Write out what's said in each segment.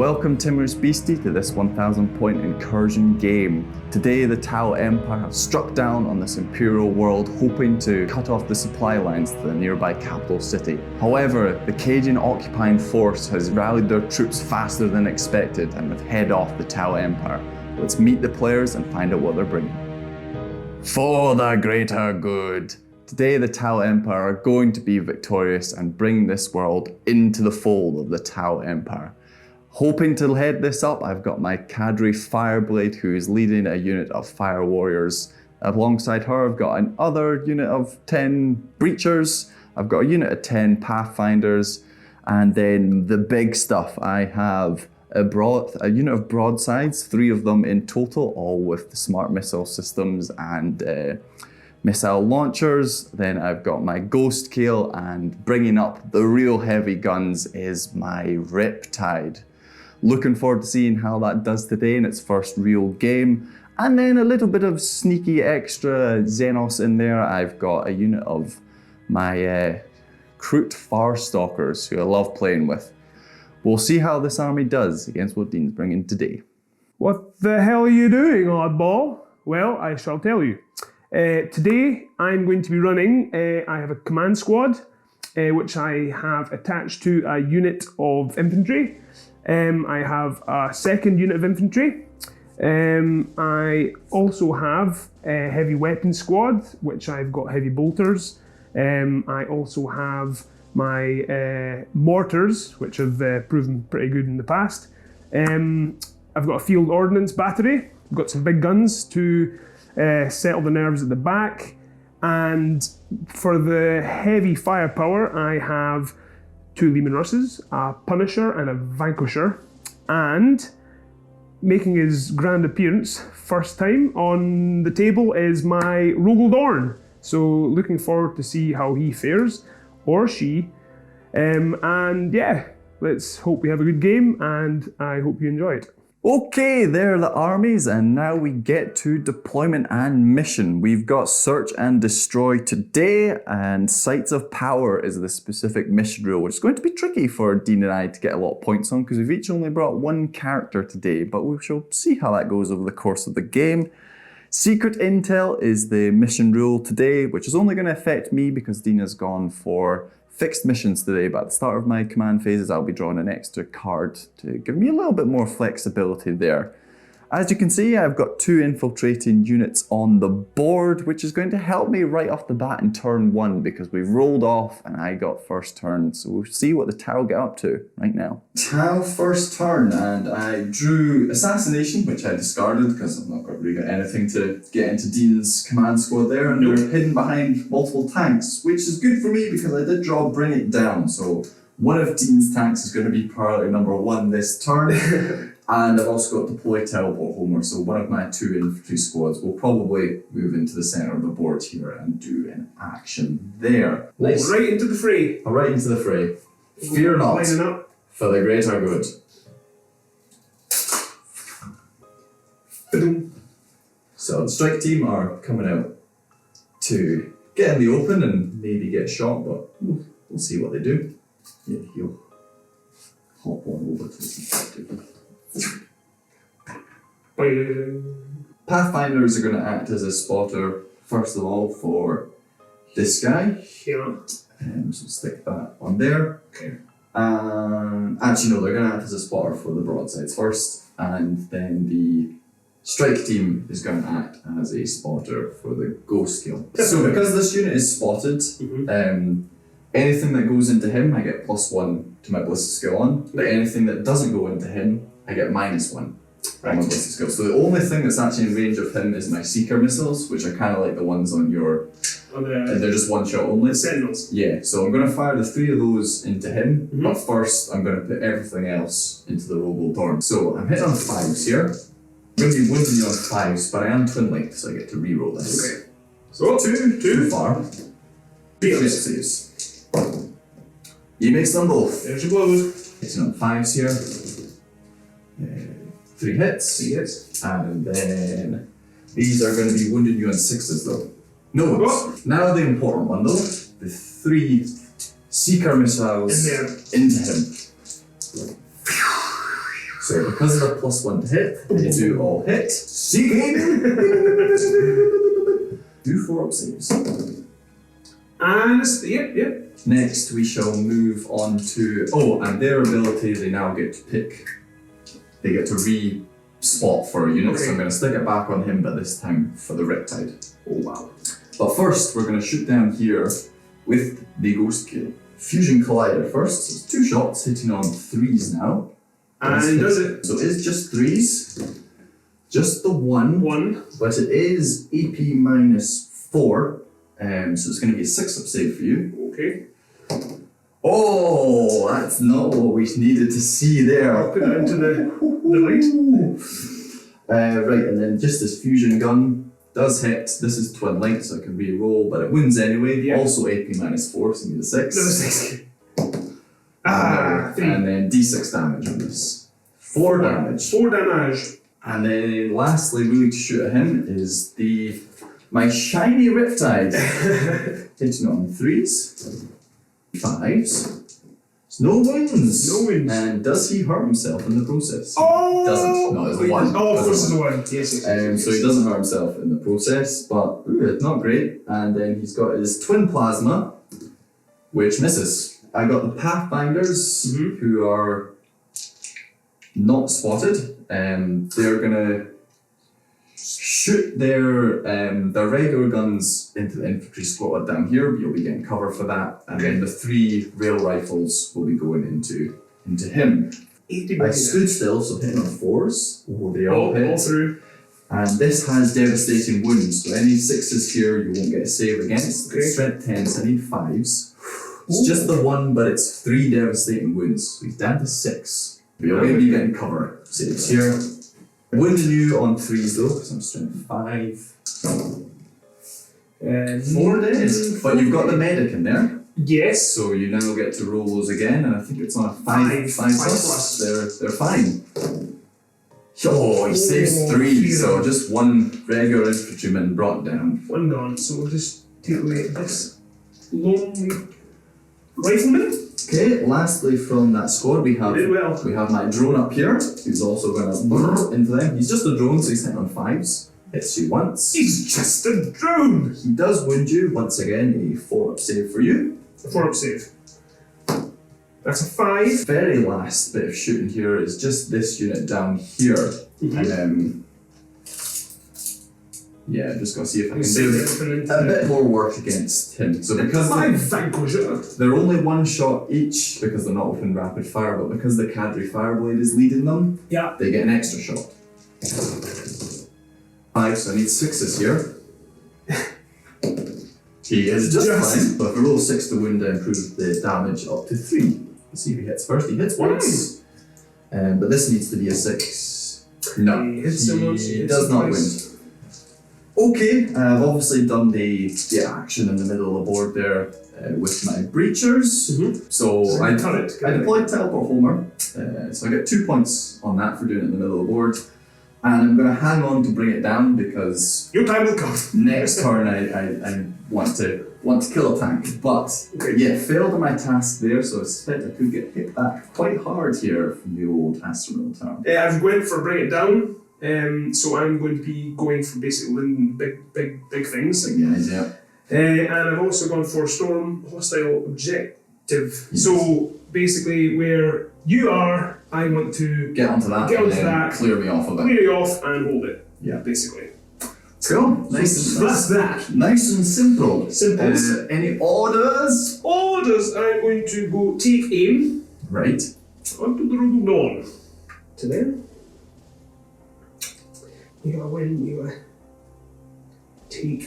Welcome Timorous Beastie to this 1000 point incursion game. Today the Tau Empire have struck down on this Imperial world hoping to cut off the supply lines to the nearby capital city. However, the Cadian occupying force has rallied their troops faster than expected and have head off the Tau Empire. Let's meet the players and find out what they're bringing. For the greater good. Today the Tau Empire are going to be victorious and bring this world into the fold of the Tau Empire. Hoping to head this up, I've got my Cadre Fireblade, who is leading a unit of fire warriors. Alongside her, I've got another unit of 10 breachers. I've got a unit of 10 Pathfinders, and then the big stuff. I have a unit of Broadsides, 3 of them in total, all with the smart missile systems and missile launchers. Then I've got my Ghostkeel, and bringing up the real heavy guns is my Riptide. Looking forward to seeing how that does today in its first real game. And then a little bit of sneaky extra Xenos in there. I've got a unit of my Kroot Farstalkers, who I love playing with. We'll see how this army does against what Dean's bringing today. What the hell are you doing, oddball? Well, I shall tell you. Today I'm going to be running, I have a command squad, which I have attached to a unit of infantry. I have a second unit of infantry. I also have a heavy weapons squad, which I've got heavy bolters. I also have my mortars, which have proven pretty good in the past. I've got a field ordnance battery. I've got some big guns to settle the nerves at the back. And for the heavy firepower, I have 2 Leman Russes, a Punisher and a Vanquisher, and making his grand appearance first time on the table is my Rogaldorn. So looking forward to see how he fares, or she. And yeah, let's hope we have a good game, and I hope you enjoy it. Okay, there are the armies, and now we get to deployment and mission. We've got Search and Destroy today, and Sites of Power is the specific mission rule, which is going to be tricky for Dean and I to get a lot of points on, because we've each only brought 1 character today, but we shall see how that goes over the course of the game. Secret Intel is the mission rule today, which is only going to affect me because Dean has gone for fixed missions today, but at the start of my command phases, I'll be drawing an extra card to give me a little bit more flexibility there. As you can see, I've got 2 infiltrating units on the board, which is going to help me right off the bat in turn 1 because we rolled off and I got first turn. So we'll see what the Tau get up to right now. Tau first turn, and I drew Assassination, which I discarded because I've not really got anything to get into Dean's command squad there, and they're hidden behind multiple tanks, which is good for me because I did draw Bring It Down. So one of Dean's tanks is going to be priority number 1 this turn. And I've also got Deploy Teleport Homer, so one of my 2 infantry squads will probably move into the centre of the board here and do an action there. Nice. Right into the fray. Right into the fray. Fear not, for the greater good. So the strike team are coming out to get in the open and maybe get shot, but we'll see what they do. Yeah, he'll hop on over to the Pathfinders are going to act as a spotter, first of all, for this guy. Yeah. So stick that on there. Okay. Actually, no, they're going to act as a spotter for the Broadsides first, and then the strike team is going to act as a spotter for the Ghostkeel. So because this unit is spotted, anything that goes into him, I get +1 to my ballistic skill on, but anything that doesn't go into him, I get -1 on my ballistic skill. So the only thing that's actually in range of him is my Seeker missiles, which are kind of like the ones on your... they're just 1 shot only. Sentinels. Yeah, so I'm going to fire the 3 of those into him, but first I'm going to put everything else into the Rogaldorn. So I'm hitting on 5s here. I'm going to be wounding you on 5s, but I am twin linked, so I get to reroll this. Okay. So 2 far. 3 saves. You mix them both. There's your blows. Hitting on 5s here. 3 hits. 3 hits. And then these are going to be wounding you on 6s though. No ones. Now the important one though. The 3 Seeker missiles into him. So because of the +1 to hit, they do all hit. Seeking! Do 4 up saves. And yep. Next, we shall move on to... Oh, and their ability, they now get to pick. They get to re-spot for a unit, so I'm going to stick it back on him, but this time for the Riptide. Oh, wow. But first, we're going to shoot down here with the Ghostkeel. Fusion Collider first, so it's 2 shots, hitting on 3s now. And does it? So it is just 3s. Just the 1. But it is AP -4. So it's going to be a 6-up save for you. Okay. Oh, that's not what we needed to see there. I'll put it into the light. Right, and then just this fusion gun does hit. This is twin light, so I can re-roll, but it wins anyway. Yeah. Also AP -4, so you need a 6. Another 6. And then D6 damage on this. 4 damage. 4 damage. And then lastly, really to shoot at him is my shiny Riptide. Hitting on 3s, 5s. No wins. No wins. And does he hurt himself in the process? Oh! Doesn't. No, it's a 1. Oh, of course it's a 1. Yes. So he doesn't hurt himself in the process, but not great. And then he's got his twin plasma, which misses. I got the Pathfinders, who are not spotted. They're gonna shoot their regular guns into the infantry squad down here. You'll be getting cover for that, and then the 3 rail rifles will be going into him. I stood still, so hitting on 4s. Oh, they all hit. All through. And this has devastating wounds, so any 6s here you won't get a save against. Okay. Strength 10, so I need 5s. It's just the 1, but it's 3 devastating wounds, so he's down to 6. But you're going to be getting cover. Saves here. Wounding you on 3s though, because I'm strength 5. 4 dead. But you've got the medic in there. Yes. So you now get to roll those again, and I think it's on a 5 plus. They're fine. Oh, he saves 3, so just 1 regular infantryman brought down. 1 gone, so we'll just take away this lonely rifleman. Okay, lastly from that squad we have Well. we have my drone up here, who's also going to brrr into them. He's just a drone, so he's hitting on 5s. Hits you once. He's just a drone! He does wound you, once again, a 4-up save for you. A 4-up save. That's a 5. Very last bit of shooting here is just this unit down here. And yeah, just gotta see if I can do a bit more work against him. So because they're only 1 shot each, because they're not open rapid fire, but because the Cadre Fireblade is leading them, they get an extra shot. 5, so I need 6s here. He is just fine, but if I roll 6 to wound, I improve the damage up to 3. Let's see if he hits first. He hits once. But this needs to be a 6. No, he does not win. Okay, I've obviously done the action in the middle of the board there with my breachers. So I deployed Teleport Homer, so I get 2 points on that for doing it in the middle of the board. And I'm going to hang on to bring it down because your time will come. Next turn I want to kill a tank. But failed on my task there, so I suspect I could get hit back quite hard here from the old Astra Militarum. I'm going for bring it down. So I'm going to be going for basically Linden, big things. Big guys, yeah. And I've also gone for storm hostile objective. Yes. So basically, where you are, I want to get onto that, clear me off a bit. Clear you off and hold it. Yeah, basically. Cool. Nice. That's that. Nice and simple. Simple. Any orders? Orders. I'm going to go take aim. Right. Onto the Room of Dawn. To them. You gotta win. You gotta take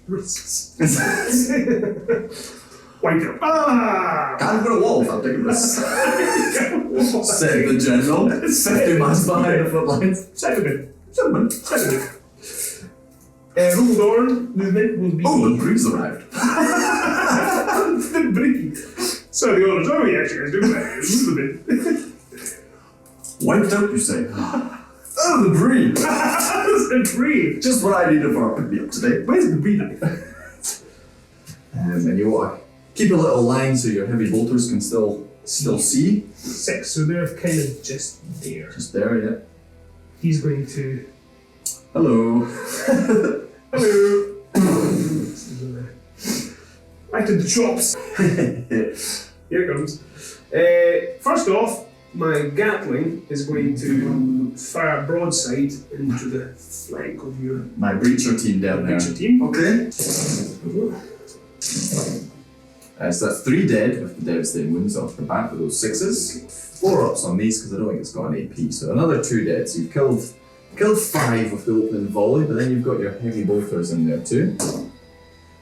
risks. Wipe it. Can't put a wolf, I'll take a risk. Said the general. 50 miles behind the front lines. Settlement. Room of Dawn movement will be. Oh, the breeze arrived. The breeze. So the orders are we actually doing that? Movement. Wiped out, you say? Oh, the breed! The breed! Just what I needed for a pick-me-up today. Where's the breed? And you want to keep a little line so your heavy bolters can still Still C. 6, so they're kind of just there. Just there, yeah. He's going to... Hello. Hello! Right to the chops. Here it comes. First off, my Gatling is going to fire a broadside into the flank of your My breacher team down there. breacher team. Okay. So that's 3 dead with the devastating wounds off the bat with those 6s. 4 ups on these because I don't think it's got an AP. So another 2 dead. So you've killed 5 with the opening volley, but then you've got your heavy bolters in there too.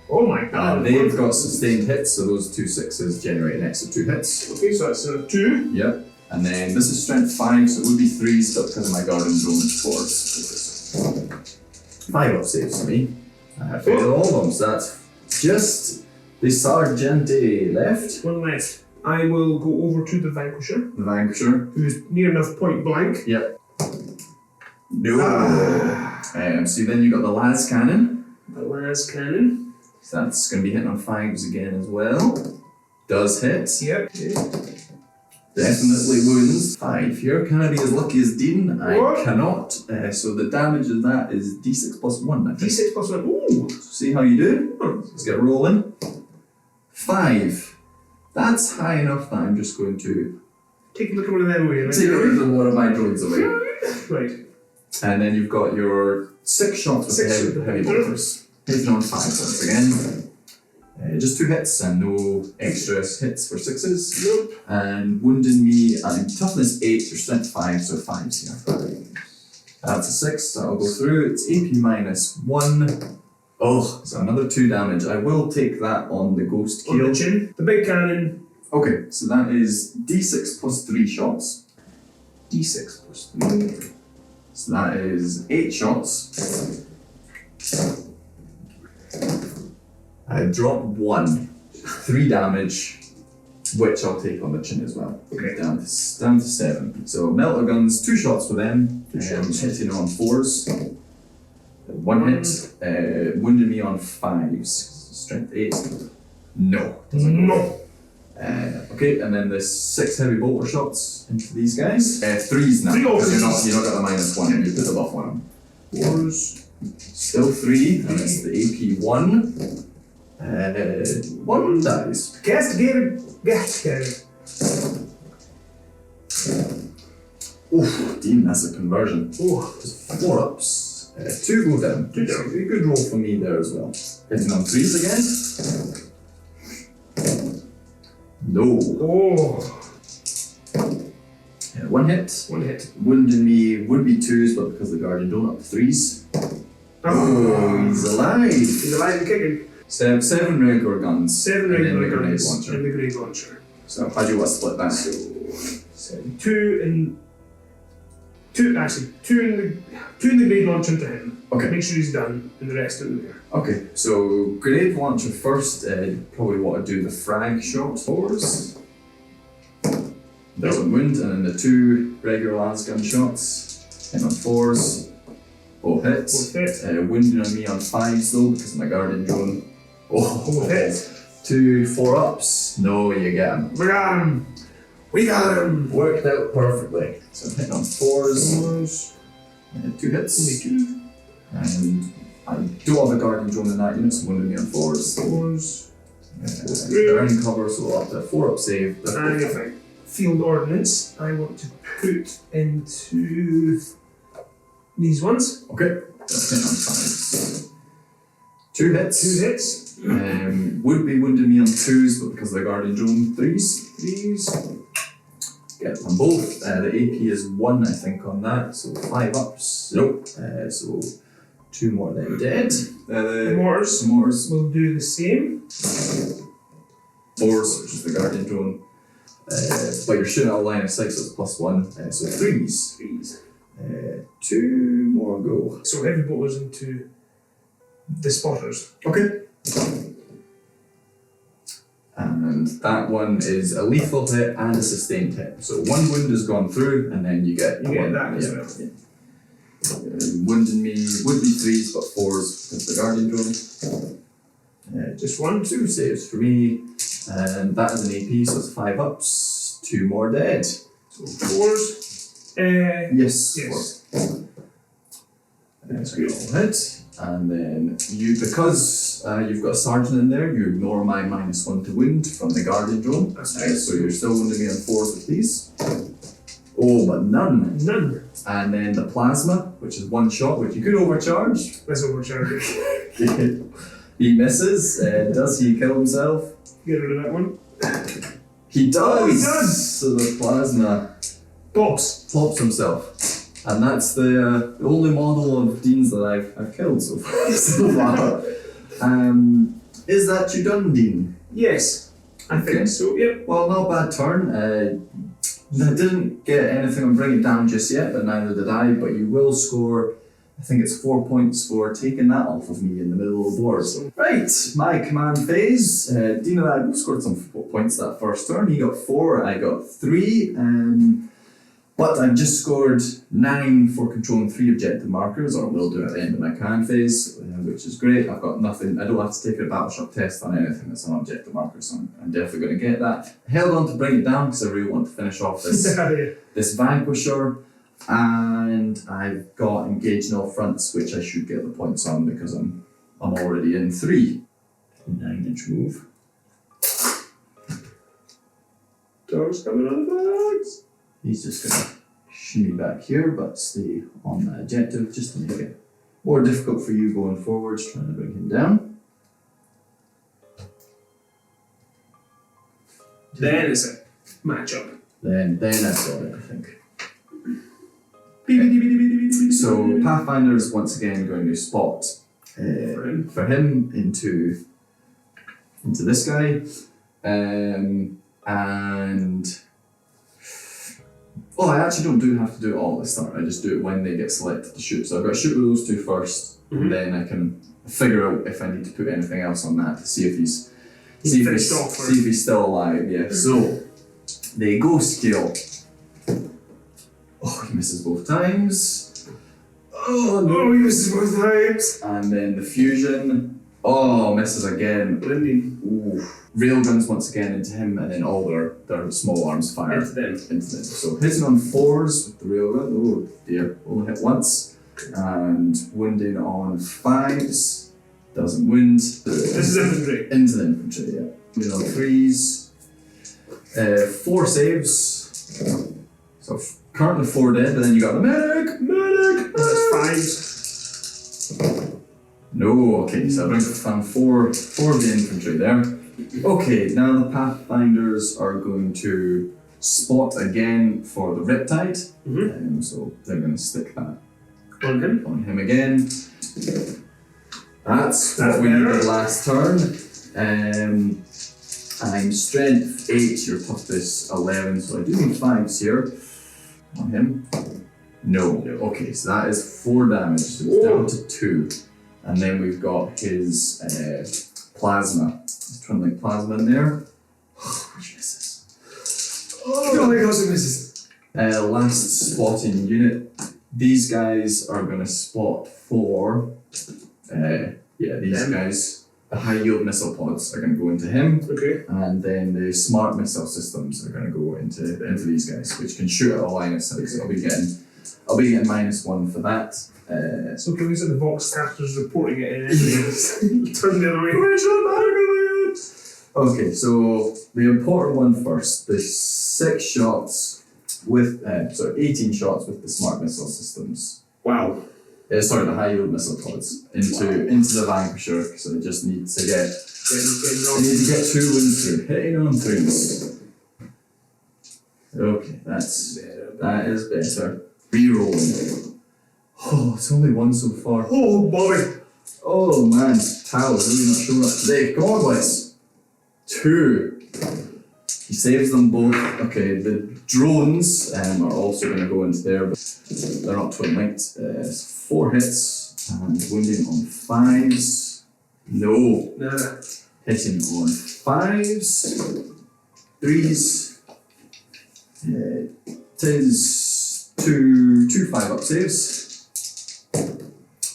Oh my god. They've got sustained hits, so those 2 6s generate an extra 2 hits. Okay, so that's a 2. Yep. And then this is strength 5, so it would be 3s, but because of my guardian drone, it's 4s. 5 up saves for me. I have failed all of them, so that's just the Sergeante left. One left. I will go over to the Vanquisher, The Vanquisher. who's near enough point blank. Yep. No. So then you got the Las Cannon. The las cannon. So that's going to be hitting on 5s again as well. Does hit. Yep. Definitely wounds. 5. You're kind of be as lucky as Dean. I What? cannot. So the damage of that is D6 plus 1, I think. D6 plus 1. Ooh! See how you do? Oh. Let's get rolling. 5. That's high enough that I'm just going to Take a look at one of them away. take one of my drones away. Right. And then you've got your 6 shots with 6 the with the heavy heavy bolters. Hitting on 5 once again. Just 2 hits and no extra hits for 6s. Nope. And wounding me, I'm toughness 8, your strength 5, so 5s here. That's a 6, that'll go through. It's AP minus 1. Oh, so another 2 damage. I will take that on the On the Ghostkeel. chin. The big cannon. Okay, so that is D6 plus 3 shots. D6 plus 3. So that is 8 shots. I drop 1. 3 damage, which I'll take on the chin as well. Okay. Down to 7. So melter guns, 2 shots for them. 2 shots. Hitting on 4s. 1 hit. Wounded me on 5s. Strength 8. No. Doesn't go. No. Okay, and then there's 6 heavy bolter shots into these guys. 3s now. 3 because threes. you're not got a minus 1. You put the buff on them. 4s. Still 3, and it's the AP 1. 1 dies. Castigated. Castigated. Oof, Dean, that's a conversion. Oh. 4 ups. 2 go down. 2 down. A good roll for me there as well. Hitting on 3s again. No. Oh. 1 hit. 1 hit. Wounding me would be 2s, but because the guardian don't up 3s. Oh, he's alive. He's alive and kicking. 7 regular guns. 7 and then regular the grenade guns launcher. and the grenade launcher. So how do you want to split that? So 2 in 2 actually 2 in the grenade launcher to him. Okay. Make sure he's done, and the rest in there. Okay, so grenade launcher first. Probably want to do the frag shot. 4s. Doesn't wound, and then the 2 regular las gun shots. Hit on 4s. Both hits. Both hit. Wounding on me on 5s though because of my guardian drone. Both hit. 2 4 ups. No, you get him. We got him. We got him. Worked out perfectly. So I'm hitting on 4s. 2 hits. Only 2. And I do have a guardian drone in that unit, so wounding me on 4s. 4s. They're in cover, so we'll up to 4 up save. And if I field ordnance, I want to put into these ones. Okay, that's hitting on 5s. 2 hits. 2 hits. Would be wounding me on 2s, but because of the guardian drone, 3s. 3s. Get them both. The AP is 1, I think, on that, so 5 ups. Nope. So 2 more then dead. The mortars Mortars. will do the same. 4s, which is the guardian drone. But you're shooting out a line of 6, so it's plus 1. So 3s. 3s. 2 more go. So heavy bolters into the spotters. Okay. And that one is a lethal hit and a sustained hit. So 1 wound has gone through, and then you get one. that as well. Yeah. Wounding me would be 3s, but 4s because the guardian drone. Just 1. 2 saves for me, and that is an AP, so it's 5 ups. 2 more dead. So 4s. Yes. Yes. 4. That's good. All hit. And then you, because you've got a sergeant in there, you ignore my -1 to wound from the guardian drone. That's right. So you're still wounding me on 4s with these. Oh, but none. None. And then the plasma, which is 1 shot, which you could overcharge. Let's overcharge it. Okay. He misses. Does he kill himself? Get rid of that one. He does! Oh, he does! So the plasma pops himself. And that's the only model of Deans that I've killed so far. Is that you done, Dean? Yes. I think so, yep. Well, not a bad turn. I didn't get anything on Bring It Down just yet, but neither did I. But you will score, I think it's 4 points for taking that off of me in the middle of the board. Right, my command phase. Dean and I both scored some points that first turn. He got 4, I got 3. But I've just scored 9 for controlling 3 objective markers, or will do at the end of my command phase, which is great. I've got nothing, I don't have to take a battleship test on anything that's an objective marker, so I'm definitely going to get that. Held on to Bring It Down because I really want to finish off this Vanquisher, and I've got Engage in all fronts, which I should get the points on because I'm already in 3. 9-inch move. Dogs coming on the bags. He's just going to shimmy back here, but stay on the objective just to make it more difficult for you going forwards, trying to bring him down. Then it's a matchup. Then I've got it, I think. So, So Pathfinders once again going to spot for him into this guy, and oh, I actually don't have to do it all at the start. I just do it when they get selected to shoot. So I've got to shoot with those 2 first, and then I can figure out if I need to put anything else on that to see if he's still alive. Yeah. So the Ghostkeel. Oh, he misses both times. Oh no, he misses both times. And then the fusion. Oh, misses again. Linden. Ooh. Railguns once again into him, and then all their small arms fire into them. So hitting on 4s with the railgun. Oh dear, only hit once. And wounding on 5s. Doesn't wound. This is infantry. Into the infantry, yeah. Wounding on 3s. 4 saves. So currently 4 dead, but then you got the medic! That's 5s. No, okay, so I bring found 4 of the infantry there. Okay, now the Pathfinders are going to spot again for the Riptide. So they're going to stick that on him again. That's what we needed last turn. I'm strength 8, your toughness 11, so I do need 5s here on him. No. Okay, so that is 4 damage, so it's down to 2. And then we've got his plasma. He's trundling plasma in there. Which misses. Oh my gosh, it misses. Last spotting unit. These guys are going to spot for. These guys. The high yield missile pods are going to go into him. Okay. And then the smart missile systems are going to go into these guys, which can shoot at a line of sight. So I'll be getting -1 for that. So can we say the Vox casters reporting it in turn the other way? Okay, so the important one first. The 6 shots with 18 shots with the smart missile systems. Wow. The high yield missile pods into the Vanquisher. So I just need to get 2 wins through. Hitting on 3s. Okay, that is better. Rerolling. Oh, it's only 1 so far. Oh, Bobby. Oh man, Tao is really not showing up today. Come on, boys. 2. He saves them both. Okay, the drones are also going to go into there, but they're not twin linked. 4 hits and wounding on 5s. No. Nah. Hitting on 5s. 3s. It is 2 5-up saves.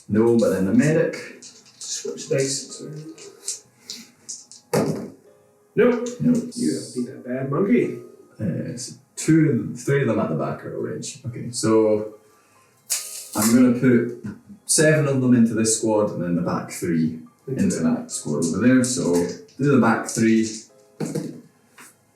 No, but then the medic. Switch dice. Nope. No. You have been a bad monkey. So three of them at the back are range. Okay, so I'm going to put 7 of them into this squad and then the back 3 into that squad over there. So do the back 3.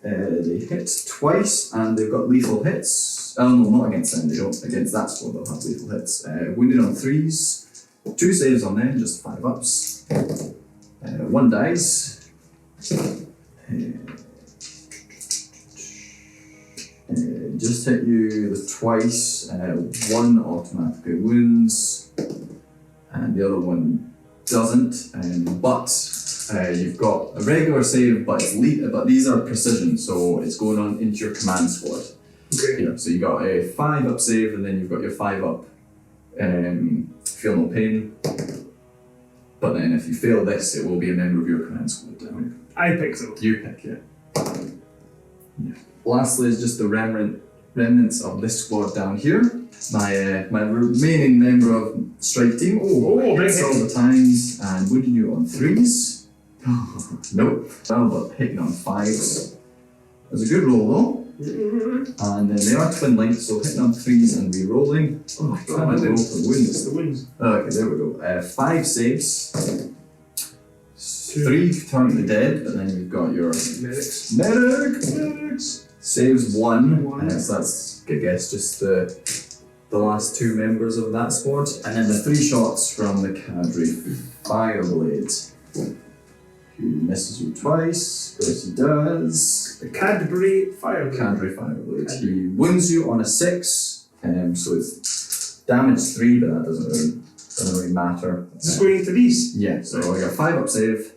They hit twice and they've got lethal hits. Oh no, not against them, they don't. Against that squad they'll have lethal hits. Wounded on 3s. 2 saves on them, just 5 ups. 1 dies. Just hit you with twice. 1 automatically wounds. And the other one doesn't. But you've got a regular save, but it's but these are precision, so it's going on into your command squad. Okay. Here, so you got a 5 up save, and then you've got your 5 up feel no pain. But then if you fail this, it will be a member of your command squad down. I pick so. You pick, yeah. Lastly is just the remnants of this squad down here. My remaining member of strike team. Hits all the times and wounding you on 3s. Nope. Well, but hitting on 5s. That's a good roll though. And then they are twin links, so hitting on 3s and re-rolling. Oh, I can't roll for wounds. The wounds. Okay, there we go. 5 saves. 3 currently dead, but then you've got your medics. Saves 1. So that's, I guess, just the last 2 members of that squad. And then the 3 shots from the Cadre Fireblade. Who misses you twice, of course he does. The Cadre Fireblade. Cadre Fireblade. He wounds you on a 6, so it's damage 3, but that doesn't really matter. Is this going into these? Yeah, so I got 5 up save.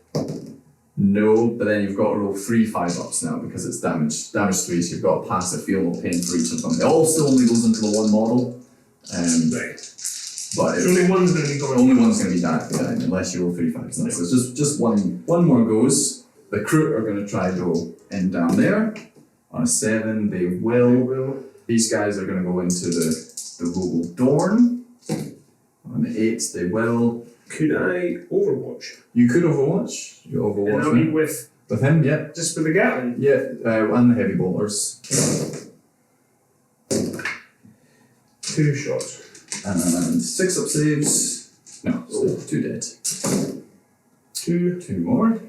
No, but then you've got to roll 3 5-ups now because it's damage 3, so you've got to pass a feel no pain for each of them. It also only goes into the 1 model. Right. But so only one's going to be going. Only one's going to be dying unless you roll 3 5s. No, so it's just one more goes. The Kroot are going to try to go in down there. On a 7, they will. These guys are going to go into the Robo Dorn. On the 8, they will. Could I Overwatch? You could Overwatch. You Overwatch. And I'll be with him, yeah. Just with the Gatling? Yeah, and the heavy bolters. 2 shots. And 6 up saves. No, so 2 dead. 2 more.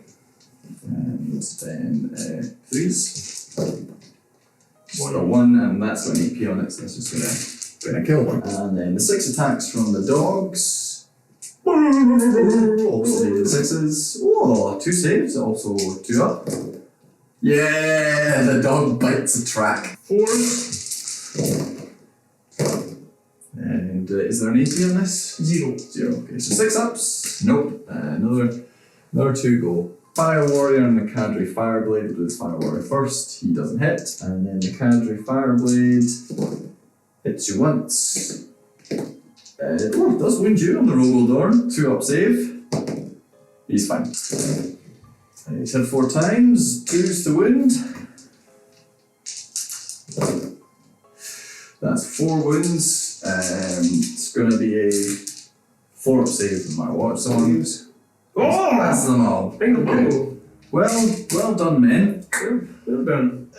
And then 3s. So 1, and that's got an AP on it, so that's just gonna kill one. And then the 6 attacks from the dogs. Also did 6s. Oh, 2 saves, also 2 up. Yeah, the dog bites a track. 4. And is there an AP on this? 0. Okay, so 6 ups. Nope. Another 2 go. Fire Warrior and the Cadre Fireblade. We'll do this Fire Warrior first. He doesn't hit. And then the Cadre Fireblade hits you once. It does wound you on the Rogaldorn. 2 up save. He's fine. He's hit 4 times. 2s to wound. That's 4 wounds. It's going to be a 4 up save no matter what. So that's them all. Bingo. Okay. Well done, men. Well done.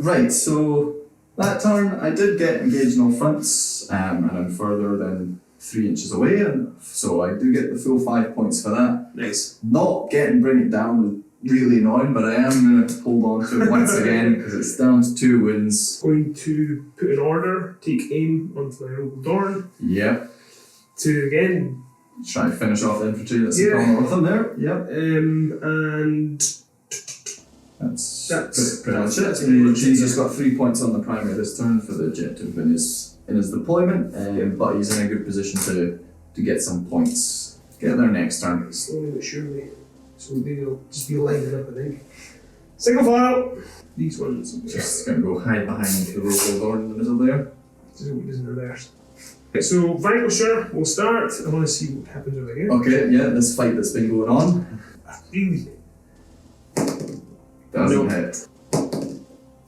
Right, so that turn I did get engaged on all fronts, and I'm further than 3 inches away, and so I do get the full 5 points for that. Nice. Not bring it down was really annoying, but I am going to hold on to it once again because it's down to 2 wins. Going to put an order, take aim onto my Rogaldorn. Yep. To again. Try to finish off the infantry that's in with them there. Yep. And that's pretty much it. He's just got 3 points on the primary this turn for the objective in his deployment, but he's in a good position to get some points. Get there next turn. Slowly but surely. So they'll just be lining up, I think. Single file! These ones. Just gonna go hide behind the Rogaldorn in the middle there. Isn't there theirs? Okay, so Vanquisher will start. I want to see what happens over here. Okay, yeah, this fight that's been going on. Really? Doesn't hit.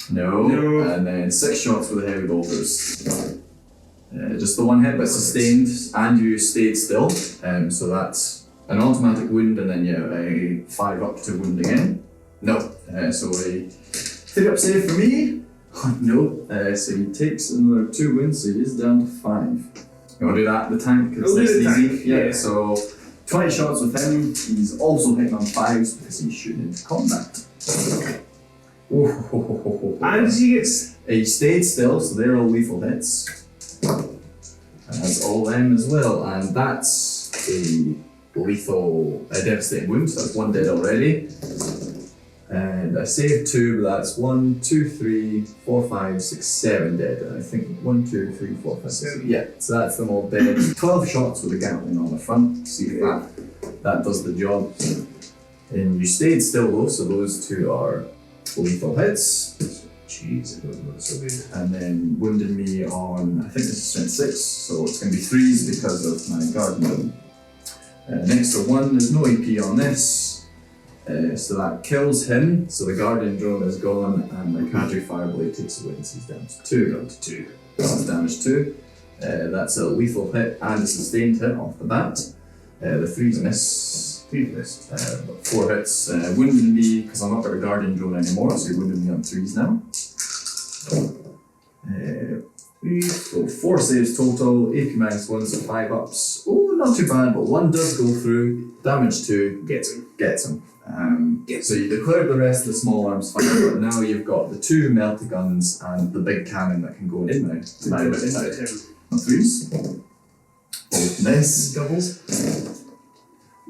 No. And then 6 shots with the heavy bolters. Just the 1 hit, but sustained, and you stayed still. So that's an automatic wound, and then a 5 up to wound again. No. So a 3 up save for me. No, so he takes another 2 wins, so he is down to 5. You want to do that at the tank? Because We'll it's do the easy. tank, Yeah, yeah. so 20 shots with him. He's also hitting on 5s because he's shooting into combat. And he gets... He stayed still, so they're all lethal hits. And that's all them as well, and that's a lethal, devastating wound, so that's 1 dead already. And I saved 2, but that's 1, 2, 3, 4, 5, 6, 7 dead. And I think 1, 2, 3, 4, 5, 6. 7. Yeah, so that's them all dead. 12 shots with a Gatling on the front. See if that does the job. And you stayed still though, so those 2 are lethal hits. Jeez, it doesn't look so good. And then wounded me on, I think this is strength 6, so it's going to be 3s because of my guardian. Next to 1, there's no AP on this. So that kills him, so the Guardian drone is gone, and the Cadre Fireblade takes a win, so he's down to 2. Down to 2. This is damage 2. That's a lethal hit and a sustained hit off the bat. The 3s miss. 3 missed. 4 hits. Wounded me, because I'm not got a Guardian drone anymore, so he wounded me on 3s now. 3, so 4 saves total, AP minus 1, so 5 ups. Oh, not too bad, but 1 does go through. Damage 2. Gets him. So you declared the rest of the small arms fire, but now you've got the 2 melty guns and the big cannon that can go into my Riptide. On 3s. Both miss. Doubles.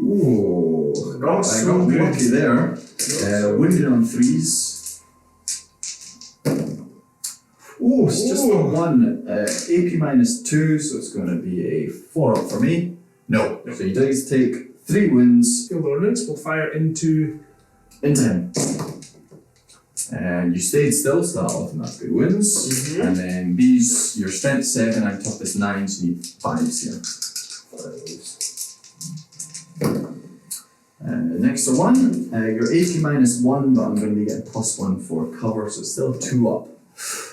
Ooh, I got lucky there. Wounded on 3s. Oh, it's just the 1. AP minus 2, so it's going to be a 4 up for me. No. So he does take 3 wins. Field Ordnance will fire into him. And you stayed still, so that'll often have good wins. And then these, your strength 7 and toughness 9, so you need 5s here. Next to 1, your AP minus 1, but I'm going to be getting +1 for cover, so it's still 2 up.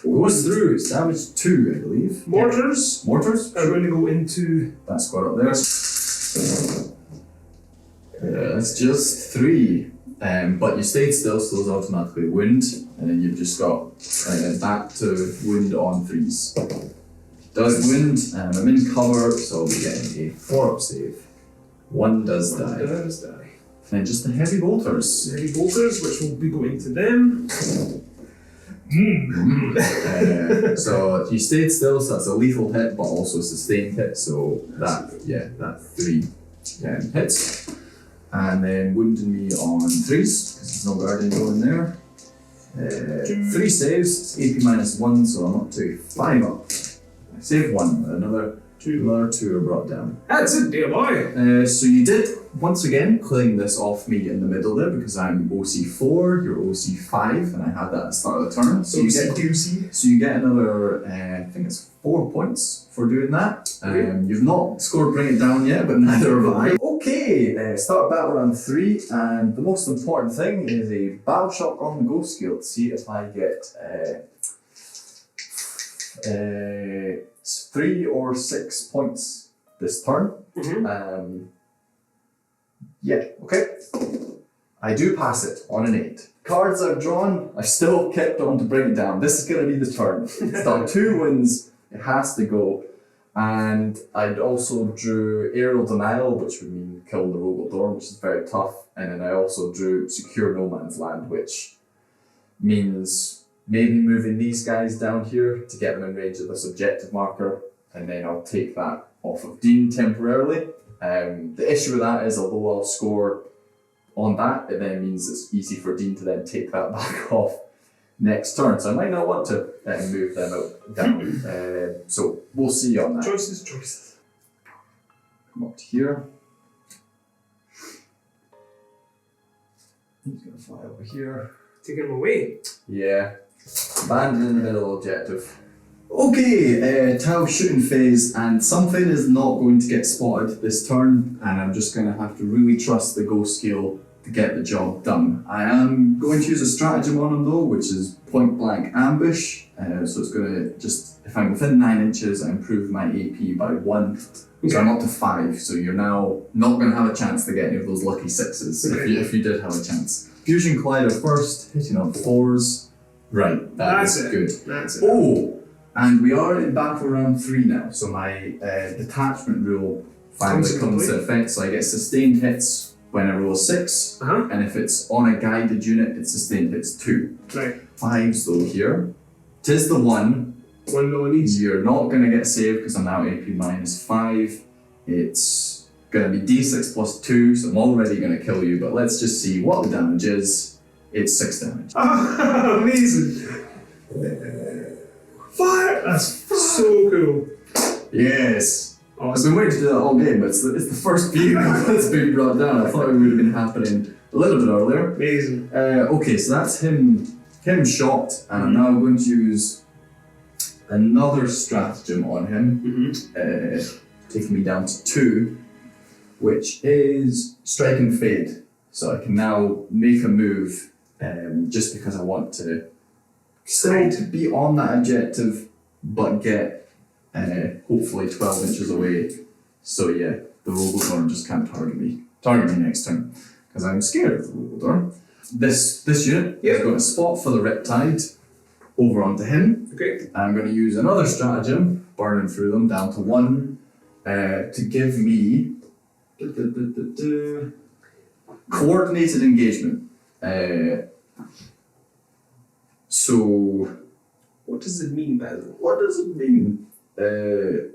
Goes through, it's damage 2, I believe. mortars. Mortars? Are going to go into That squad up there. That's just 3. But you stayed still, so those automatically wound, and then you've just got back to wound on 3s. Does wound, I'm in cover, so I'll be getting a 4 up save. 1 does die. Does die. And then just the heavy bolters. Heavy bolters, which will be going to them. So you stayed still, so that's a lethal hit, but also a sustained hit. So that 3 hits. And then wounded me on 3s, because there's no guardian going there. 3 saves, it's AP minus 1, so I'm up to 5 up. I saved 1, another 2 are brought down. That's it, dear boy. So you did, once again, clearing this off me in the middle there, because I'm OC4, you're OC5, and I had that at the start of the turn. So you get another, I think it's 4 points for doing that. You've not scored Bring It Down yet, but neither have I. Okay, start battle round 3, and the most important thing is a battle shock on the Ghostkeel to see if I get 3 or 6 points this turn. Okay. I do pass it on an 8. Cards I've drawn, I've still kept on to bring it down. This is going to be the turn. It's done 2 wins, it has to go. And I also drew Aerial Denial, which would mean kill the Robot Dorm, which is very tough. And then I also drew Secure No Man's Land, which means maybe moving these guys down here to get them in range of this objective marker, and then I'll take that off of Dean temporarily. The issue with that is, although I'll score on that, it then means it's easy for Dean to then take that back off next turn. So I might not want to move them down. So we'll see on that. Choices. Come up to here. He's going to fly over here. Take him away. Yeah. Abandon in the middle objective. Okay, Tau shooting phase, and something is not going to get spotted this turn, and I'm just going to have to really trust the Ghostkeel to get the job done. I am going to use a stratagem on him though, which is point blank ambush. So it's going to just, if I'm within 9 inches, I improve my AP by 1. So I'm up to 5, so you're now not going to have a chance to get any of those lucky 6s if you did have a chance. Fusion Collider first, hitting on 4s. Right, That's is it. good. That's it. Oh, and we are in battle round 3 now, so my detachment rule finally comes into effect. So I get sustained hits when I roll a 6, and if it's on a guided unit, it's sustained hits 2. Right. 5s though here. 'Tis the 1. 1 no needs. You're not going to get saved because I'm now AP minus 5. It's going to be D6 plus 2, so I'm already going to kill you, but let's just see what the damage is. It's 6 damage. Amazing! Fire! That's so cool. Yes! Awesome. I've been waiting to do that all game, but it's the first vehicle that's been brought down. I thought it would have been happening a little bit earlier. Amazing. Okay, so that's him shot, and I'm now going to use another stratagem on him, taking me down to 2, which is Strike and Fade. So I can now make a move just because I want to still to be on that objective, but get hopefully 12 inches away. So yeah, the Rogaldorn just can't target me next turn because I'm scared of the Rogaldorn. This unit is going to spot for the Riptide over onto him. Okay. I'm going to use another stratagem, burning through them down to 1, to give me coordinated engagement. So, what does it mean, Basil? What does it mean? It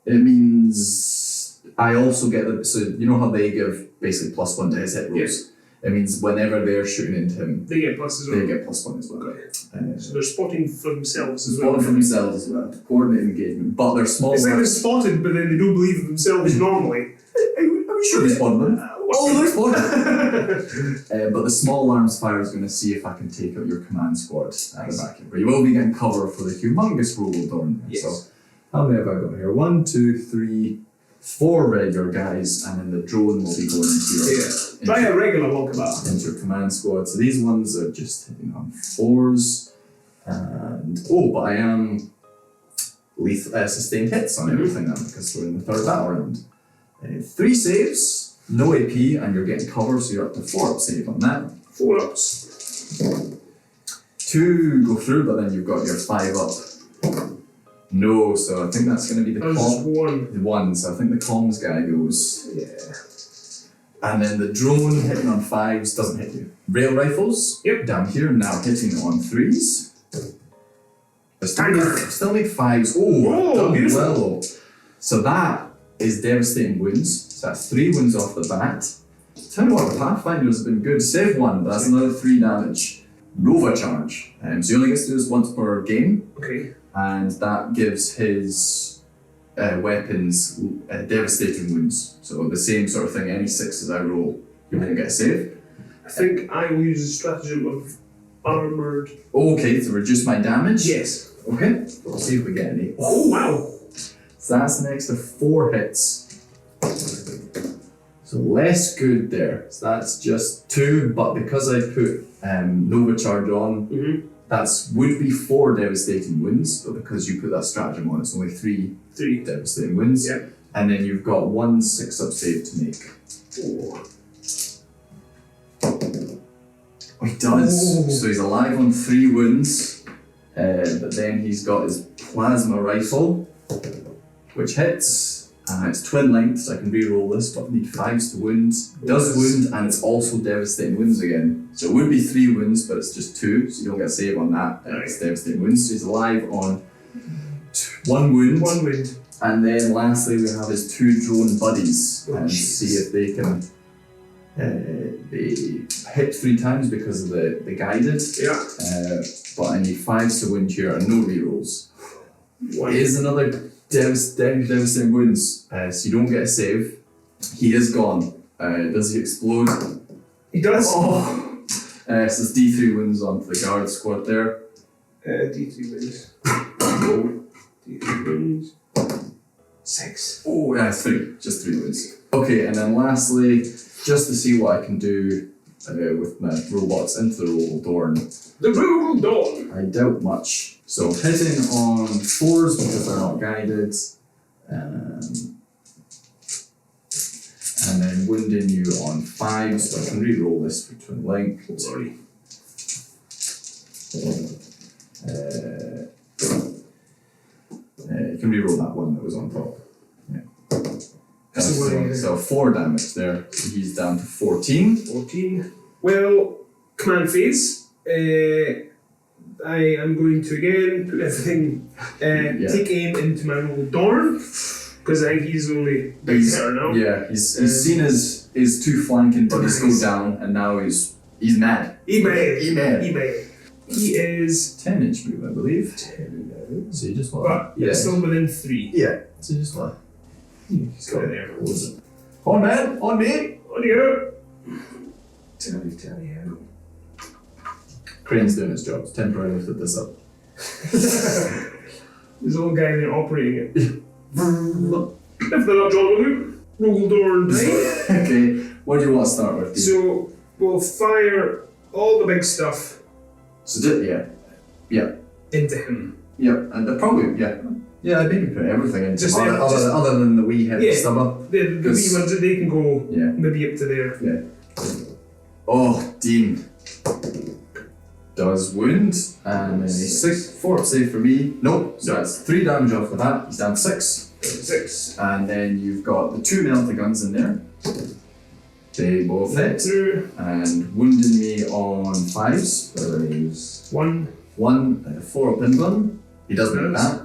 means I also get so you know how they give basically +1 to his hit rolls? Yes. It means whenever they're shooting into him, they get plus as well. They get +1 as well. Okay. So they're spotting for themselves as well. Spotting for themselves as well. Coordinated engagement, but they're small. It's like they're spotted, but then they don't believe in themselves normally. Are we sure we spotted them? They're spotted! But the small arms fire is going to see if I can take out your command squad at the back here. But you will be getting cover for the humongous Rogaldorn. Yes. So, how many have I got here? 1, 2, 3, 4 regular guys, and then the drone will be going into Try a regular walkabout. into your command squad. So these ones are just hitting on 4s. And but I am sustained hits on everything now because we're in the 3rd battle round. 3 saves, no AP, and you're getting cover, so you're up to 4 up save on that. 4 ups. 2 go through, but then you've got your 5 up. No, so I think that's going to be the one. 1, so I think the comms guy goes. Yeah. And then the drone hitting on 5s doesn't hit you. Rail rifles, down here, now hitting on 3s. Still need 5s. Oh, beautiful. Well. So that is devastating wounds. So that's 3 wounds off the bat. Tell you what, the Pathfinders have been good. Save 1, but that's another 3 damage. Nova charge. So he only gets to do this once per game. Okay. And that gives his weapons devastating wounds. So the same sort of thing, any 6s I roll, you won't get a save. I think I will use a stratagem of armoured. Okay, to reduce my damage? Yes. Okay, we'll see if we get any. Oh, wow. So that's an extra 4 hits. So less good there. So that's just 2, but because I put Nova Charge on, that's would be 4 devastating wounds, but because you put that stratagem on, it's only 3 devastating wounds. Yep. And then you've got 1 6-up save to make. Oh, he does. So he's alive on 3 wounds, but then he's got his plasma rifle, which hits. It's twin length, so I can re-roll this, but I need 5s to wound. Does wound, and it's also devastating wounds again. So it would be 3 wounds, but it's just 2, so you don't get a save on that. It's devastating wounds. So he's alive on 1 wound. 1 wound. And then lastly, we have his 2 drone buddies, and see if they can. They hit 3 times because of the guided. Yeah. But I need 5s to wound here and no rerolls. Is another devastating wounds, so you don't get a save. He is gone. Does he explode? He does. Oh. So it's D3 wounds onto the guard squad there. D3 wins. D3 wins. 6. Oh, yeah, 3. Just 3 wounds. Okay, and then lastly, just to see what I can do with my robots into the Rogaldorn. The Rogaldorn! I doubt much. So hitting on 4s because they're not guided. And then wounding you on 5s, so I can re-roll this for twin length. You can reroll that one that was on top. Yeah. So, So 4 damage there. He's down to 14. 14. Well, command phase. I am going to again put everything, take aim into my old Dorn, because I think he's only big hitter now. Yeah, he's seen as 2 flanking, but he's go down, and now he's mad. He is 10-inch move, I believe. 10 now. So you just want. But it's still within 3. Yeah. So you just want. He's got it there. What was it? On man, on me. On you. Tell you how. Crane's doing his job. It's temporarily put this up. There's a little guy there operating it. If they're not John Luke, roll Dorn. Okay, what do you want to start with? So we'll fire all the big stuff. So yeah. Into him. Yeah, and probably I maybe put everything into Just other than the wee heavy stubber. The wee ones that they can go maybe up to there. Yeah. Oh, Dean does wound, and then he's 4 up save for me. Nope, so that's 3 damage off of that. He's down 6. 6. And then you've got the 2 melter guns in there. They both hit. And wounding me on 5s. 1. 4 up in gun. He does make that.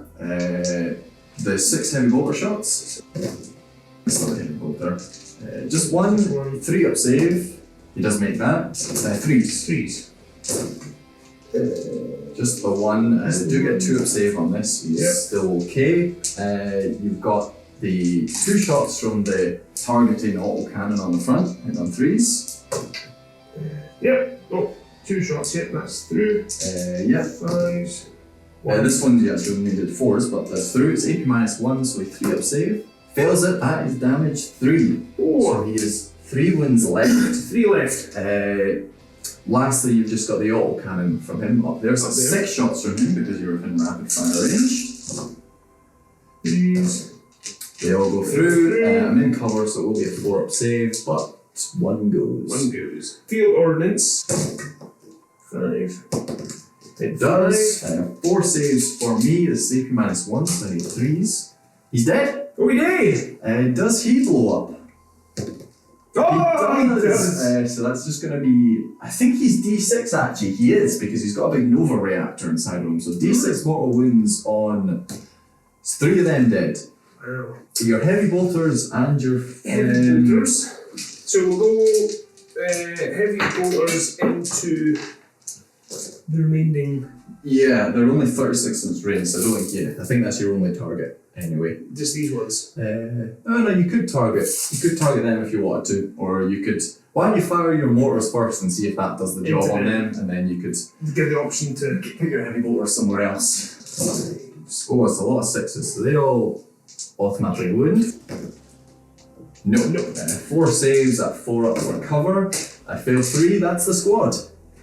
The 6 heavy bolter shots. It's not a heavy bolter. Just 1. 3 up save. He does make that. 3s. Just the 1. I do get 2 up save on this. He's still okay. You've got the 2 shots from the targeting auto cannon on the front and on 3s. Oh, 2 shots. That's through. 5s. This one you actually only did 4s, but that's through. It's AP -1, so 3 up save. Fails it. That is damage 3. So he has 3 wounds left. 3 left. Lastly, you've just got the auto cannon from him up there. So 6 shots from him because you're in rapid fire range. These. They all go through. I'm in cover, so it will be a 4 up save, but 1 goes. Field Ordnance. 5. It does. 4 saves for me. The AP -1, so I need 3s. He's dead. Oh, he did! Does he blow up? Oh, he does. So that's just going to be. I think he's D6 actually. He is because he's got a big Nova reactor inside of him. So D6 mortal wounds on. It's 3 of them dead. Wow. Your heavy bolters and your heavy bolters. So we'll go heavy bolters into the remaining. Yeah, they're only 36 inch range, so I don't think I think that's your only target anyway. Just these ones. No, you could target them if you wanted to, or you could. Why don't you fire your mortars first and see if that does the job on them, and then you could give the option to put your heavy bolters somewhere else. Oh, it's a lot of 6s, so they all automatically wound. No. 4 saves at 4 up for cover. I fail 3. That's the squad.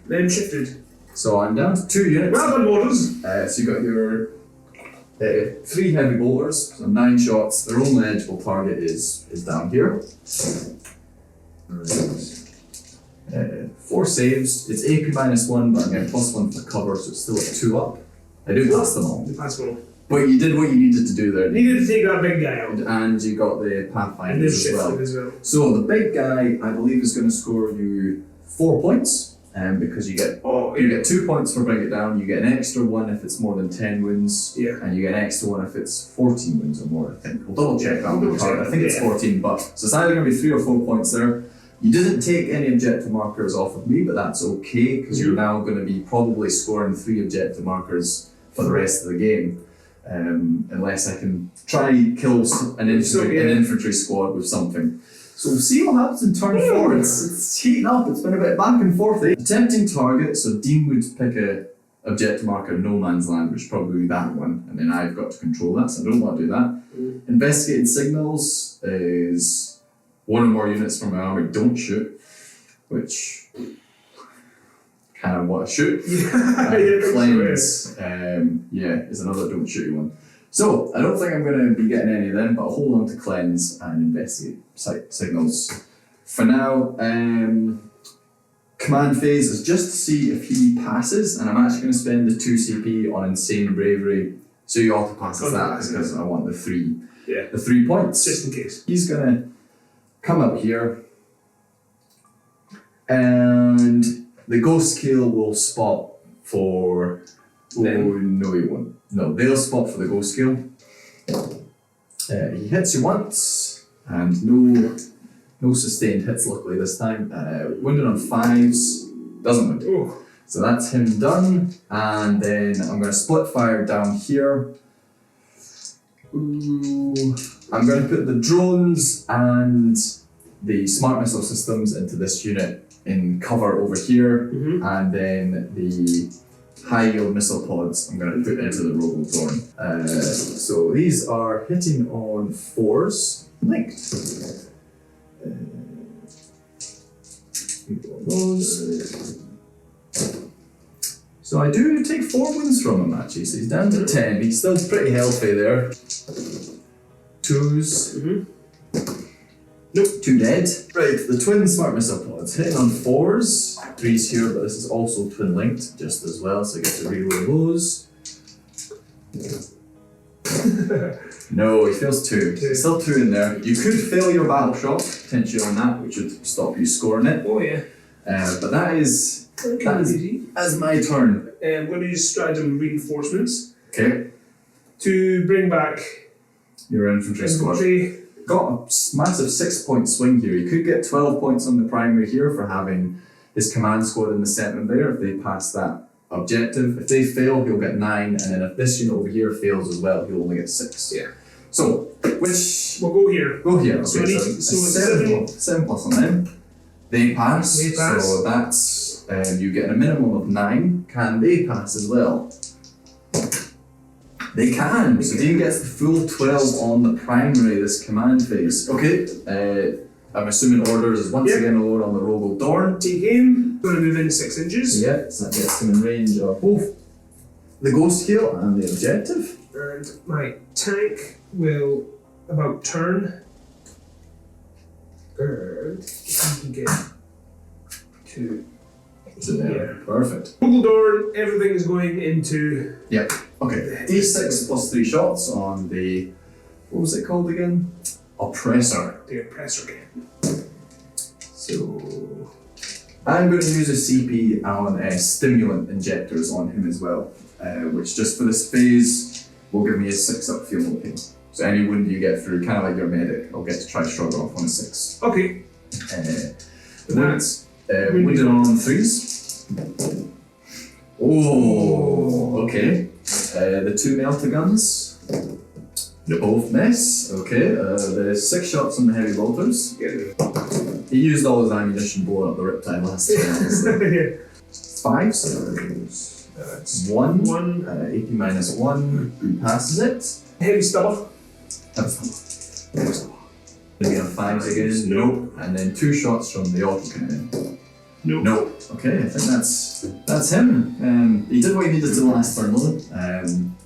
Then shifted. So I'm down to 2 units. Well done, mortars. So you got your 3 heavy bolters, so 9 shots. Their only eligible target is down here. 4 saves. It's AP -1, but I'm getting +1 for cover, so it's still at 2 up. I do pass them all. You pass them all. But you did what you needed to do there. You needed to take that big guy out. And you got the Pathfinders as well. So the big guy, I believe, is going to score you 4 points. Because you get 2 points for bring it down, you get an extra 1 if it's more than 10 wounds, and you get an extra 1 if it's 14 wounds or more, I think. We'll double check that on the card. I think it's 14, but so it's either going to be 3 or 4 points there. You didn't take any objective markers off of me, but that's okay, because you're now going to be probably scoring 3 objective markers for the rest of the game. Unless I can try kill an infantry squad with something. So we'll see what happens in turn 4. It's heating up. It's been a bit back and forth. Attempting target. So Dean would pick a objective marker, no man's land, which is probably that one, and then I've got to control that. So I don't want to do that. Investigated signals is 1 or more units from my army don't shoot, which kind of want to shoot. Cleanse, is another don't shoot one. So, I don't think I'm going to be getting any of them, but I'll hold on to cleanse and investigate signals. For now, command phase is just to see if he passes, and I'm actually going to spend the 2 CP on Insane Bravery. So he auto passes that because I want the 3 points. Just in case. He's going to come out here, and the Ghostkeel will spot for... no he won't. No, they'll spot for the Ghostkeel. He hits you once, and no sustained hits luckily this time. Wounded on 5s, doesn't wound. Oh. So that's him done, and then I'm going to split fire down here. Ooh. I'm going to put the drones and the smart missile systems into this unit in cover over here, and then the high yield missile pods I'm going to put into the Rogaldorn. So these are hitting on 4s, linked. Those. So I do take 4 wounds from him actually, so he's down to 10. He's still pretty healthy there. 2s. Nope, 2 dead. Right, the twin smart missile pods hitting on 4s. 3s here, but this is also twin linked just as well, so I get to reroll those. No, he fails 2. Still 2 in there. You could fail your battle shot potentially on that, which would stop you scoring it. Oh yeah. But that is my turn. I'm going to use stratagem reinforcements. Okay. To bring back your infantry squad. Got a massive 6-point swing here. You could get 12 points on the primary here for having his command squad in the centre there if they pass that objective. If they fail, he'll get 9, and then if this unit over here fails as well, he'll only get 6. Yeah. So, which... We'll go here. Go here. Okay, so it's 7 plus on them. They pass. So that's... you get a minimum of 9. Can they pass as well? They can. So Dean gets the full 12 on the primary this command phase. Okay. I'm assuming orders is once again lower on the Rogaldorn. Take aim. Going to move in 6 inches. Yeah, so that gets him in range of both the Ghostkeel and the objective. And my tank will about turn. And you can get to there. here. Perfect. Rogaldorn, everything is going into... Yep. Okay. D6 plus 3 shots on the... What was it called again? Oppressor. The oppressor game. So... I'm going to use a CP on stimulant injectors on him as well, which just for this phase will give me a 6 up field looking. So any wound you get through, kind of like your medic, I'll get to try shrug off on a 6. Okay. Wounds. Wounded on 3s. Oh, okay. The 2 melter guns. Both miss. Okay. The 6 shots on the heavy bolters. He used all his ammunition blowing up the Riptide last time. 5, so that's 1. 80 minus 1. Who passes it? Heavy stubber. Heavy stubber. Maybe on 5s again. Nope. And then 2 shots from the auto cannon. Nope. Okay, I think that's him. He did what he needed to the last turn though.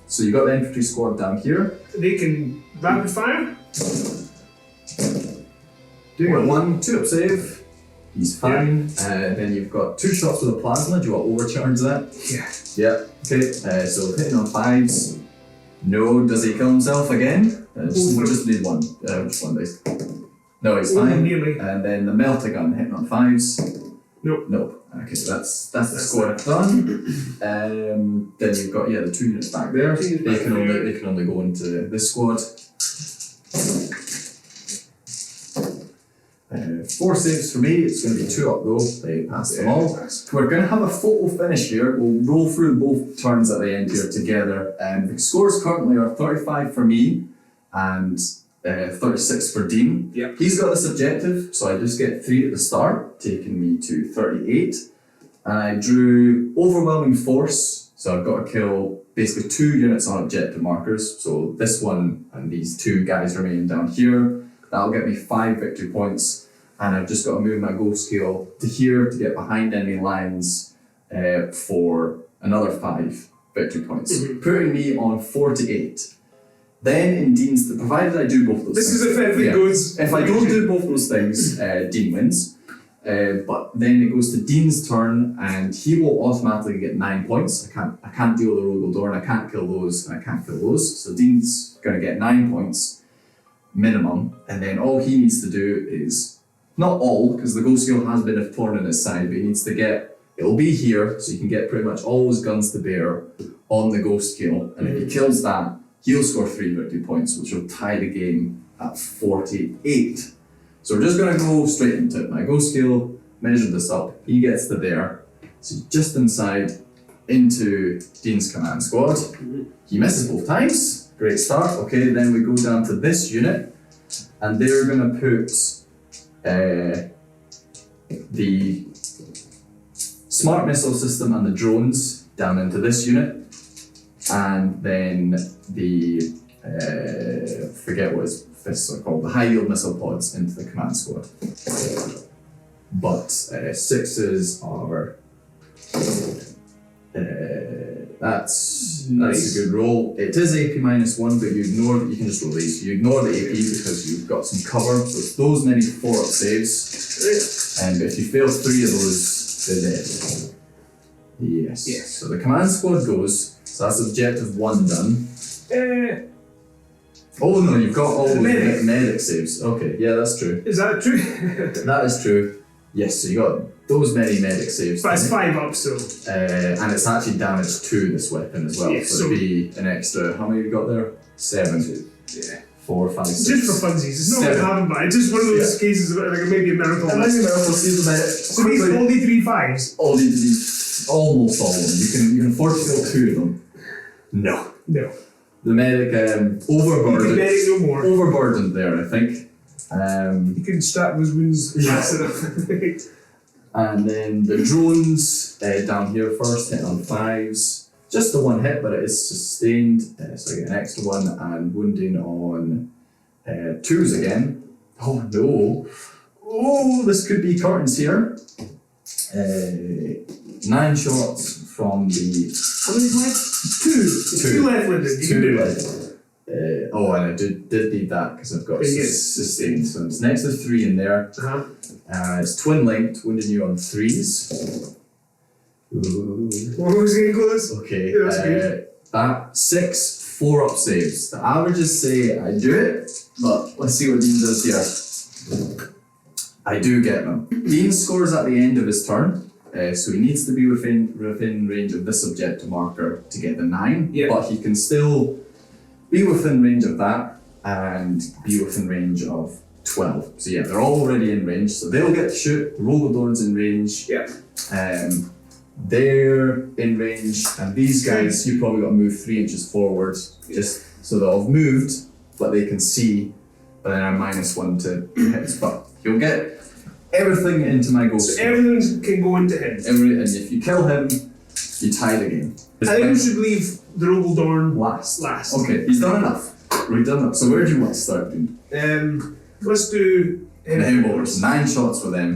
So you got the infantry squad down here. They can rapid fire. Doing 1, 2 up save. He's fine. Yeah. Then you've got 2 shots with a plasma. Do you want to overcharge that? Yeah. Okay. So hitting on 5s. No. Does he kill himself again? Just need 1. Which one dice? No, he's fine. Nearly. And then the melter gun hitting on 5s. Nope. Okay, so that's the squad done. Then you've got the 2 units back there. They can only go into this squad. 4 saves for me. It's going to be 2 up though. They pass them all. We're going to have a photo finish here. We'll roll through both turns at the end here together. The scores currently are 35 for me and 36 for Dean. Yep. He's got this objective, so I just get 3 at the start, taking me to 38. And I drew overwhelming force, so I've got to kill basically 2 units on objective markers. So this one and these 2 guys remaining down here. That'll get me 5 victory points. And I've just got to move my Ghostkeel to here to get behind enemy lines for another 5 victory points, putting me on 48. Then in Dean's, provided I do both those things. This is if everything goes... If I don't do both those things, Dean wins. But then it goes to Dean's turn, and he will automatically get 9 points. I can't deal with the Rogaldorn, I can't kill those, and I can't kill those. So Dean's going to get 9 points minimum, and then all he needs to do is, not all, because the Ghostkeel has been a thorn in his side, but he needs to get, it'll be here, so you can get pretty much all his guns to bear on the Ghostkeel, and if he kills that, he'll score 3 victory points, which will tie the game at 48. So we're just going to go straight into it. My Ghostkeel measured this up, he gets to there, so just inside into Dean's command squad. He misses both times. Great start. Okay, then we go down to this unit, and they're going to put the smart missile system and the drones down into this unit, and then the forget what his fists are called, the high yield missile pods into the command squad. But 6s are that's a good roll. It is AP -1, but you ignore that. You can just roll these. You ignore the AP because you've got some cover. So it's those many 4-up saves, and if you fail 3 of those, they're dead. Yes. So the command squad goes. So that's objective 1 done. Oh no, you've got all the medic saves. Okay, yeah, that's true. Is that true? That is true. Yes, so you got those many medic saves. But it's 5 up, so. And it's actually damage to this weapon as well. Yeah, so it'd be an extra, how many have you got there? 7. Yeah. 4, 5, 6. Just for funsies. It's not going to happen, but it's just one of those cases of like maybe a miracle. And maybe a miracle sees the medic. So these all need to be 5s? All need to be, almost all of them. You can afford to kill 2 of them. No. The medic overburdened. The medic no more. Overburdened there, I think. You can strap those wounds fast enough. And then the drones down here first, hit on 5s. Just the 1 hit, but it is sustained, so I get an extra 1, and wounding on 2s again. Oh no! Oh, this could be curtains here. 9 shots from the. How many left? 2. 2 left, Linden. You can do it. And I did need that because I've got sustained. So it's next to 3 in there. It's twin linked, wounding you on 3s. Ooh. What was getting close? Okay. Yeah, that's good. That 6 4-up saves. The averages say I do it, but let's see what Dean does here. I do get them. Dean scores at the end of his turn. So he needs to be within range of this objective marker to get the 9, but he can still be within range of that and be within range of 12. So yeah, they're all already in range, so they'll get to shoot. The Rogaldorn's in range. They're in range, and these guys, you probably got to move 3 inches forward, just so they'll have moved, but they can see, but then I'm -1 to hits. But you'll get everything into my ghost. So everything can go into him. And if you kill him, you tie the game. I think we should leave the Rogaldorn last. Okay, he's done enough. We've done enough. So where do you want to start, dude? Let's do him overs. 9 shots for them.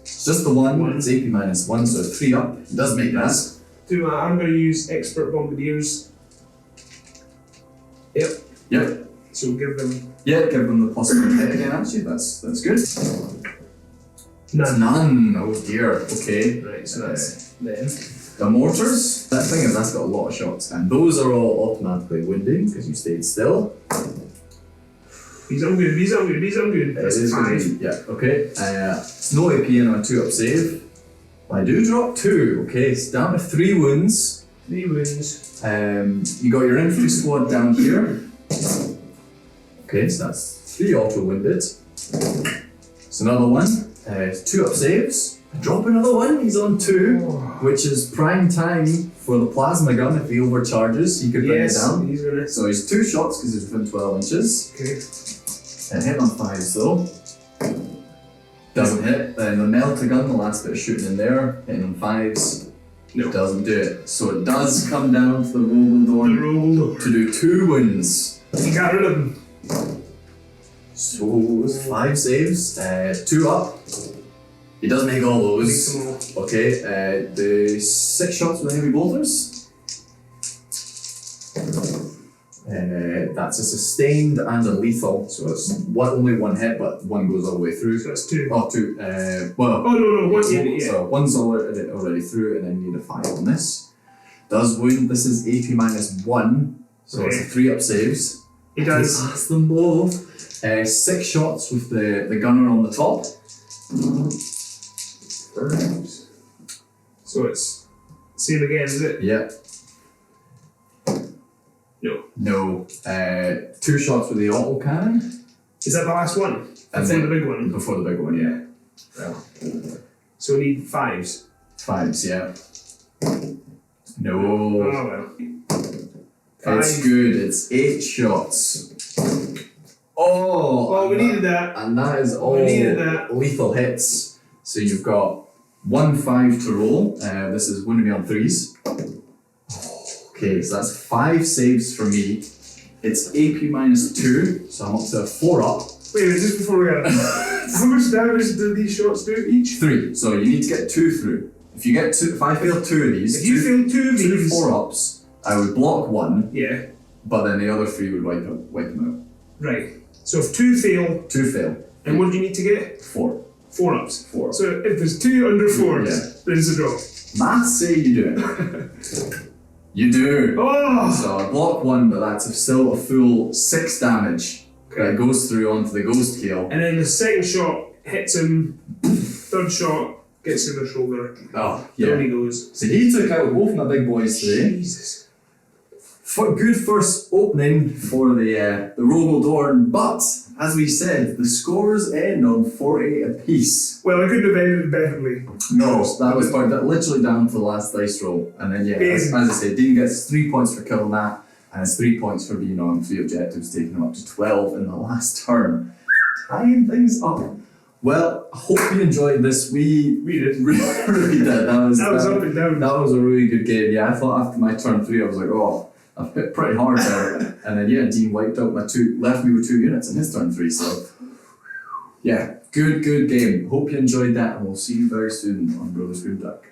It's just the 1. It's AP -1, so 3 up. It does make that. I'm going to use expert bombardiers. Yep. So give them. Yeah, give them the possible hit again. Actually, that's good. None. Oh dear. Okay. Right. So that's them. The mortars. That thing is, that's got a lot of shots, and those are all automatically wounding because you stayed still. He's ungood. That's 5. Okay. It's no AP and a 2-up save. I do drop 2. Okay, it's down to 3 wounds. 3 wounds. You got your infantry squad down here. Okay, so that's 3 auto wounded. It's another 1. 2-up saves. I drop another 1. He's on 2, which is prime time for the plasma gun. If he overcharges, he could bring it down. So he's 2 shots because he's within 12 inches. Okay. And hit on 5s though. Doesn't hit. Then the melta gun, the last bit of shooting in there, hitting on 5s. No. Doesn't do it. So it does come down to the Rogaldorn to do 2 wins. You got rid of him. So it's 5 saves, 2 up. He does make all those. Okay, the 6 shots with heavy bolters. That's a sustained and a lethal, so it's only one hit, but one goes all the way through. So that's 2. Oh, 2. Oh, no, one, yeah. So one's already through, and then you need a 5 on this. Does wound. This is AP -1, so it's a 3-up saves. He does. Pass them both. 6 shots with the gunner on the top. So it's same again, is it? Yeah. No. 2 shots with the auto cannon. Is that the last one? Before the big one? Before the big one, yeah. Well. So we need 5s. 5s, yeah. No. Oh well. 5. It's good. It's 8 shots. Oh, we needed that. And that is all needed that. lethal hits. So you've got 1 5 to roll. This is wounding me on 3s. Okay, so that's 5 saves for me. It's AP -2, so I'm up to a 4-up. Wait a minute, just before we go. How much damage do these shots do each? 3. So you need to get 2 through. If you get 2, if I fail 2 of these, if you fail 2 of two these, 4-ups, I would block 1. Yeah. But then the other 3 would wipe them out. Right. So if 2 fail. 2 fail. And what do you need to get? 4. 4-ups. 4. So if there's 2 under 4s, there's a draw. Maths say you do it. You do. Oh! So I block 1, but that's still a full 6 damage. That goes through onto the Ghostkeel. And then the second shot hits him. Third shot gets in the shoulder. Oh, yeah. Down he goes. So he took out both my big boys today. Jesus. Good first opening for the Rogel Dorn, but as we said, the scores end on 40 apiece. Well, I couldn't have ended better. No, that was literally down to the last dice roll, and then as I said, Dean gets 3 points for killing that, and it's 3 points for being on 3 objectives, taking him up to 12 in the last turn, tying things up. Well, I hope you enjoyed this. We did. really did. That was up and down. That was a really good game. Yeah, I thought after my turn 3, I was like, oh. I've hit pretty hard there, and then Dean wiped out left me with 2 units in his turn 3. So yeah, good game. Hope you enjoyed that, and we'll see you very soon on Brothers Grimdark.